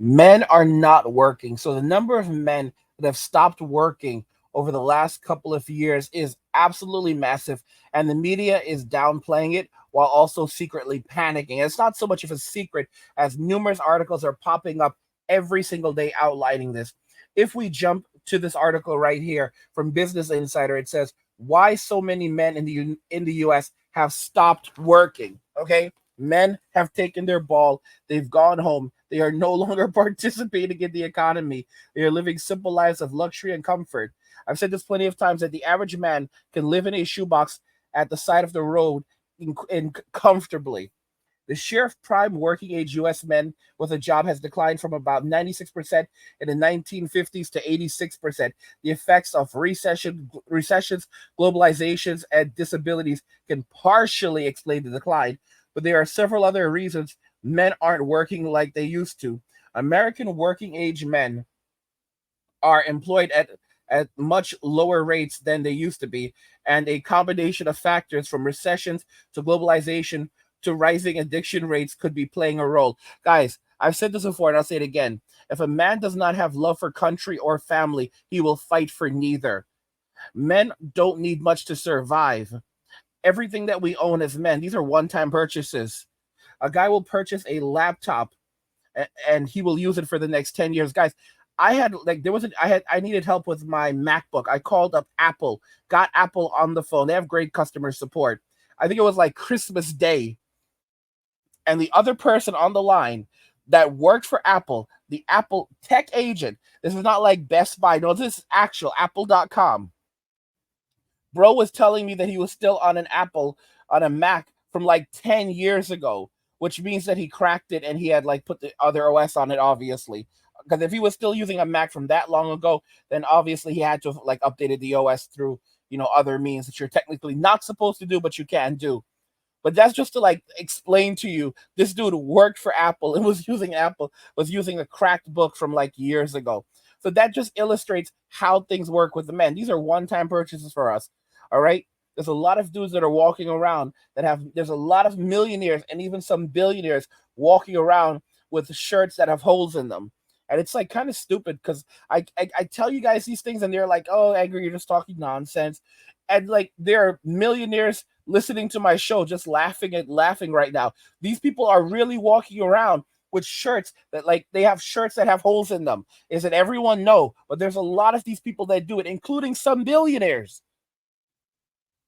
Men are not working. So the number of men that have stopped working over the last couple of years is absolutely massive. And the media is downplaying it while also secretly panicking. It's not so much of a secret as numerous articles are popping up every single day outlining this. If we jump to this article right here from Business Insider, it says why so many men in the US have stopped working. Okay? Men have taken their ball, they've gone home, they are no longer participating in the economy. They are living simple lives of luxury and comfort. I've said this plenty of times that the average man can live in a shoebox at the side of the road in comfortably. The share of prime working age US men with a job has declined from about 96% in the 1950s to 86%. The effects of recessions, globalizations, and disabilities can partially explain the decline, but there are several other reasons men aren't working like they used to. American working age men are employed at much lower rates than they used to be, and a combination of factors from recessions to globalization to rising addiction rates could be playing a role. Guys, I've said this before and I'll say it again. If a man does not have love for country or family, he will fight for neither. Men don't need much to survive. Everything that we own as men, these are one time purchases. A guy will purchase a laptop and he will use it for the next 10 years. Guys, I had like there was I needed help with my MacBook. I called up Apple, got Apple on the phone. They have great customer support. I think it was like Christmas Day, and the other person on the line that worked for Apple, the Apple tech agent. This is not like Best Buy. No, this is actual Apple.com. Bro was telling me that he was still on an Apple on a Mac from like 10 years ago, which means that he cracked it and he had like put the other OS on it, obviously. Because if he was still using a Mac from that long ago, then obviously he had to have like updated the OS through, other means that you're technically not supposed to do, but you can do. But that's just to like explain to you this dude worked for Apple and was using a cracked book from like years ago. So that just illustrates how things work with the men. These are one-time purchases for us. All right. There's a lot of dudes that are walking around there's a lot of millionaires and even some billionaires walking around with shirts that have holes in them. And it's like kind of stupid because I tell you guys these things and they're like, oh, Edgar, you're just talking nonsense. And like there are millionaires listening to my show just laughing right now. These people are really walking around with shirts that like they have shirts that have holes in them. Is it everyone? No, but there's a lot of these people that do it, including some billionaires.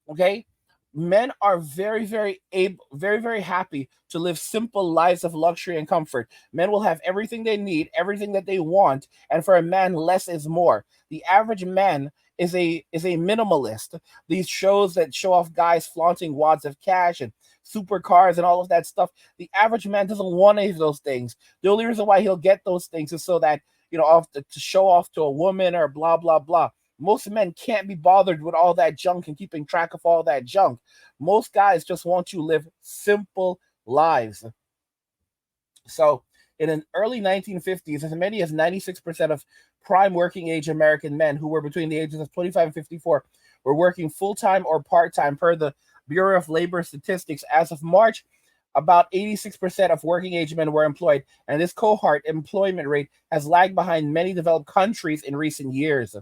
Okay, men are very very happy to live simple lives of luxury and comfort. Men will have everything they need, everything that they want, and for a man less is more. The average man is a minimalist. These shows that show off guys flaunting wads of cash and supercars and all of that stuff, the average man doesn't want any of those things. The only reason why he'll get those things is so that to show off to a woman or blah blah blah. Most men can't be bothered with all that junk and keeping track of all that junk. Most guys just want to live simple lives. So, in the early 1950s, as many as 96% of prime working age American men who were between the ages of 25 and 54 were working full time or part time, per the Bureau of Labor Statistics. As of March, about 86% of working age men were employed, and this cohort employment rate has lagged behind many developed countries in recent years.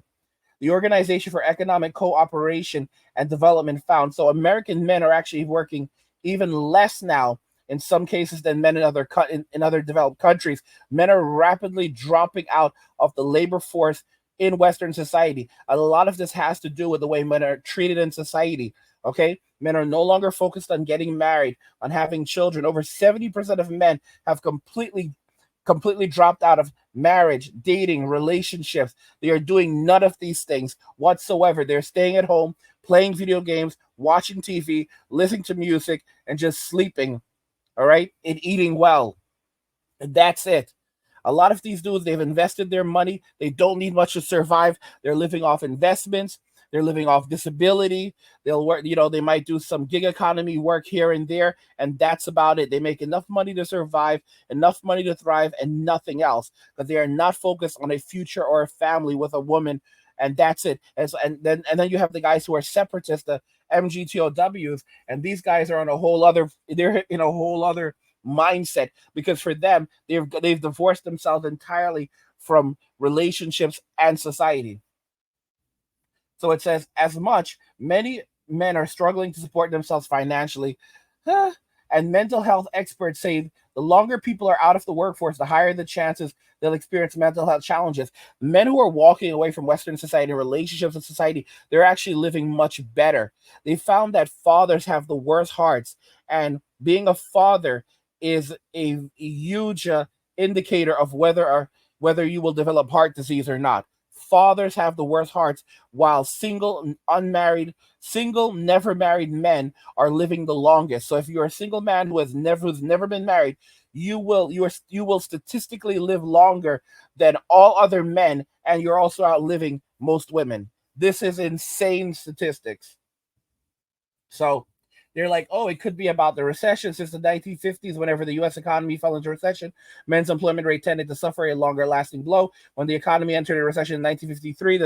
The Organization for Economic Cooperation and Development found so American men are actually working even less now in some cases than men in other developed countries. Men are rapidly dropping out of the labor force in Western society. A lot of this has to do with the way men are treated in society. Okay, men are no longer focused on getting married, on having children. Over 70% of men have completely dropped out of marriage, dating, relationships. They are doing none of these things whatsoever. They're staying at home, playing video games, watching TV, listening to music, and just sleeping, all right, and eating well. And that's it. A lot of these dudes, they've invested their money. They don't need much to survive. They're living off investments. They're living off disability. They'll work, they might do some gig economy work here and there, and that's about it. They make enough money to survive, enough money to thrive, and nothing else. But they are not focused on a future or a family with a woman, and that's it. And then you have the guys who are separatists, the MGTOWs, and these guys are on a whole other. They're in a whole other mindset, because for them, they've divorced themselves entirely from relationships and society. So it says, as much many men are struggling to support themselves financially, huh, and mental health experts say the longer people are out of the workforce, the higher the chances they'll experience mental health challenges. Men who are walking away from Western society, relationships with society, they're actually living much better. They found that fathers have the worst hearts, and being a father is a huge indicator of whether you will develop heart disease or not. Fathers have the worst hearts, while single, never married men are living the longest. So if you're a single man who's never been married, you will statistically live longer than all other men, and you're also outliving most women. This is insane statistics. So they're like, oh, it could be about the recession. Since the 1950s, whenever the U.S. economy fell into recession, men's employment rate tended to suffer a longer lasting blow. When the economy entered a recession in 1953,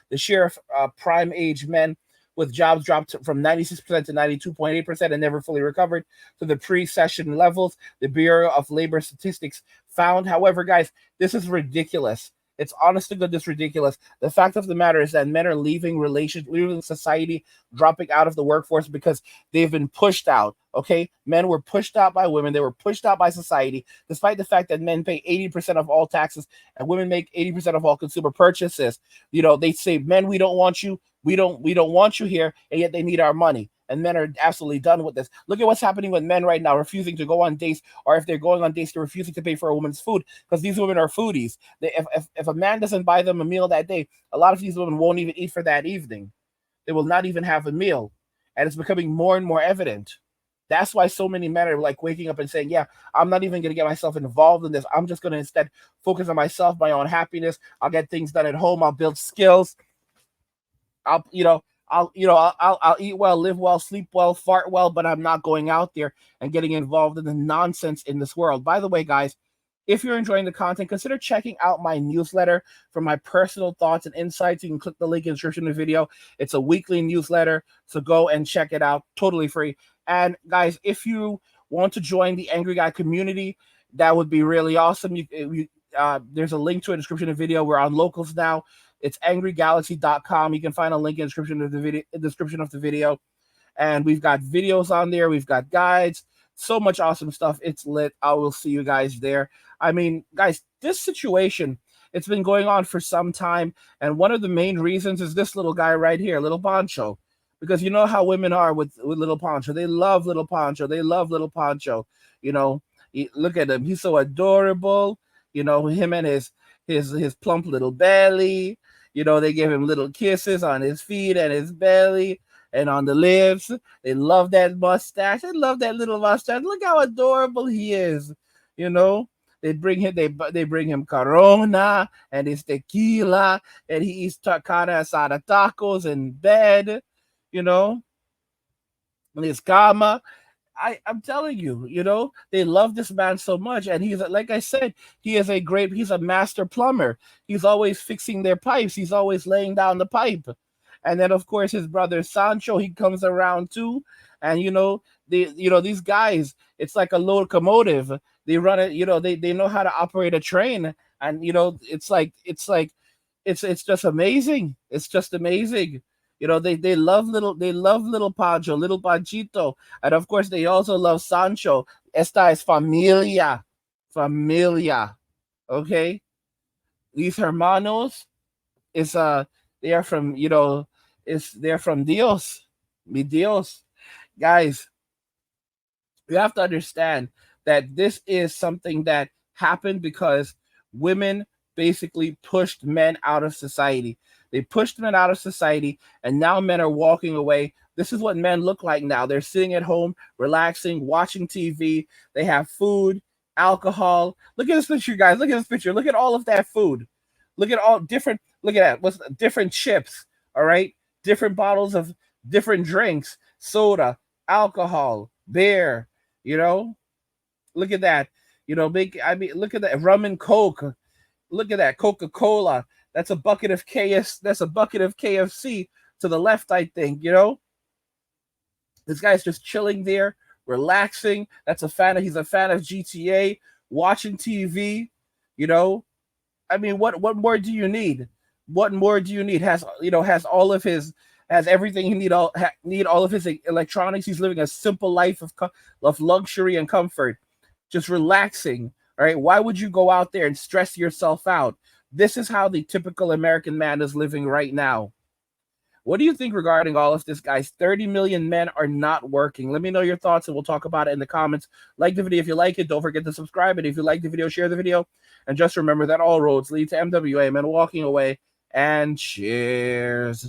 the share of prime age men with jobs dropped from 96% to 92.8% and never fully recovered to the pre-session levels. The Bureau of Labor Statistics found, however, guys, this is ridiculous. It's honest to goodness ridiculous. The fact of the matter is that men are leaving society, dropping out of the workforce because they've been pushed out. Okay, men were pushed out by women. They were pushed out by society, despite the fact that men pay 80% of all taxes and women make 80% of all consumer purchases. They say, men, we don't want you. We don't want you here, and yet they need our money. And men are absolutely done with this. Look at what's happening with men right now, refusing to go on dates, or if they're going on dates, they're refusing to pay for a woman's food because these women are foodies. If a man doesn't buy them a meal that day, a lot of these women won't even eat for that evening. They will not even have a meal, and it's becoming more and more evident. That's why so many men are like waking up and saying, "Yeah, I'm not even going to get myself involved in this. I'm just going to instead focus on myself, my own happiness. I'll get things done at home. I'll build skills. I'll you know I'll eat well, live well, sleep well, fart well, but I'm not going out there and getting involved in the nonsense in this world." By the way, guys, if you're enjoying the content, consider checking out my newsletter for my personal thoughts and insights. You can click the link in the description of the video. It's a weekly newsletter, so go and check it out, totally free. And guys, if you want to join the Angry Guy community, that would be really awesome. There's a link to a description of the video. We're on Locals now. It's angrygalaxy.com. You can find a link in the description of the video. And we've got videos on there. We've got guides. So much awesome stuff. It's lit. I will see you guys there. I mean, guys, this situation, it's been going on for some time. And one of the main reasons is this little guy right here, Little Poncho. Because you know how women are with Little Poncho. They love Little Poncho. They love Little Poncho. You know, look at him. He's so adorable. Him and his plump little belly. They give him little kisses on his feet and his belly and on the lips. They love that mustache. They love that little mustache. Look how adorable he is. You know, they bring him Corona and his tequila, and he eats carne asada tacos in bed. And his cama. I'm telling you, they love this man so much. And he's, like I said, he's a master plumber. He's always fixing their pipes. He's always laying down the pipe. And then, of course, his brother Sancho, he comes around too. And, these guys, it's like a locomotive. They run it, they know how to operate a train. And, it's just amazing. It's just amazing. They love little Pancho, little Panchito, and of course they also love Sancho. Esta es familia. Okay, these hermanos is they are from they're from Dios, mi Dios, guys. You have to understand that this is something that happened because women basically pushed men out of society. They pushed men out of society, and now men are walking away. This is what men look like now. They're sitting at home, relaxing, watching TV. They have food, alcohol. Look at this picture, guys. Look at this picture. Look at all of that food. Look at all different. Look at that. What's different chips? All right, different bottles of different drinks, soda, alcohol, beer. You know, look at that. Look at that rum and coke. Look at that Coca-Cola. That's a bucket of KFC to the left, I think. This guy's just chilling there, relaxing. He's a fan of GTA, watching TV, you know. I mean, what more do you need? What more do you need? Has all of his has everything he need all of his electronics. He's living a simple life of luxury and comfort, just relaxing. All right, why would you go out there and stress yourself out? This is how the typical American man is living right now. What do you think regarding all of this, guys? 30 million men are not working. Let me know your thoughts and we'll talk about it in the comments. Like the video if you like it. Don't forget to subscribe. And if you like the video, share the video. And just remember that all roads lead to MWA, men walking away. And cheers.